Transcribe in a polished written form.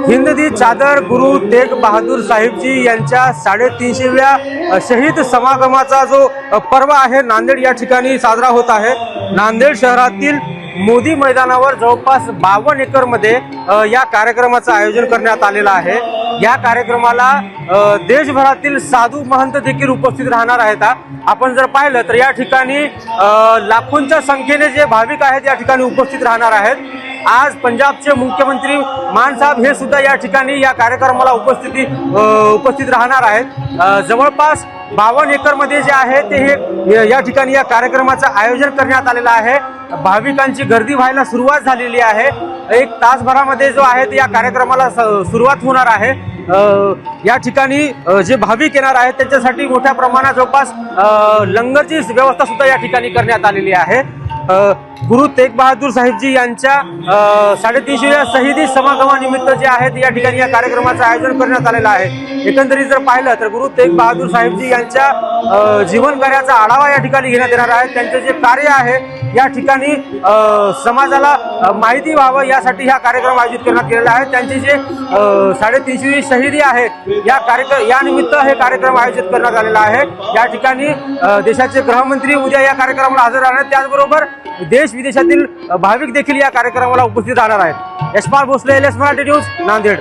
हिंददी चादर गुरु तेग बहादूर साहेबजी यांच्या 350व्या शहीद समागमाचा जो पर्व आहे नांदेड या ठिकाणी साजरा होत आहे। नांदेड शहरातील मोदी मैदानावर जवळपास 52 एकरमध्ये या कार्यक्रमाचं आयोजन करण्यात आलेलं आहे। या कार्यक्रमाला देशभरातील साधू महंत देखील उपस्थित राहणार आहेत। आपण जर पाहिलं तर या ठिकाणी लाखोंच्या संख्येने जे भाविक आहेत या ठिकाणी उपस्थित राहणार आहेत। आज पंजाबचे मुख्यमंत्री मान साहब हे सुद्धा या ठिकाणी या कार्यक्रमाला उपस्थित राहणार आहेत। जवळपास 52 एकरमध्ये जे आहे ते हे या ठिकाणी या कार्यक्रमाचं आयोजन करण्यात आलेलं आहे। भाविकांची गर्दी व्हायला सुरुवात झालेली आहे। एक तासभरामध्ये जो आहे ते या कार्यक्रमाला सुरुवात होणार आहे। या ठिकाणी जे भाविक येणार आहेत त्यांच्यासाठी मोठ्या प्रमाणात जवळपास लंगरची व्यवस्था सुद्धा या ठिकाणी करण्यात आलेली आहे। गुरु तेग बहादूर साहेबजी यांच्या 350व्या शहीदी समागमानिमित्त जे आहे या ठिकाणी या कार्यक्रमाचं आयोजन करण्यात आलेलं आहे। एकंदरीत जर पाहिलं तर गुरु तेग बहादूर साहेबजी यांच्या जीवन कार्याचा आढावा या ठिकाणी घेण्यात येणार आहे। त्यांचे जे कार्य आहे या ठिकाणी समाजाला माहिती व्हावं यासाठी हा कार्यक्रम आयोजित करण्यात गेलेला आहे। त्यांचे जे 350वी शहीदी आहेत या निमित्त हे कार्यक्रम आयोजित करण्यात आलेला आहे। या ठिकाणी देशाचे गृहमंत्री उद्या या कार्यक्रमाला हजर राहणार आहेत। त्याचबरोबर देश विदेशातील भाविक देखील या कार्यक्रमाला उपस्थित राहणार आहेत। Yashpal Bhosale, LS Marathi news, Nanded.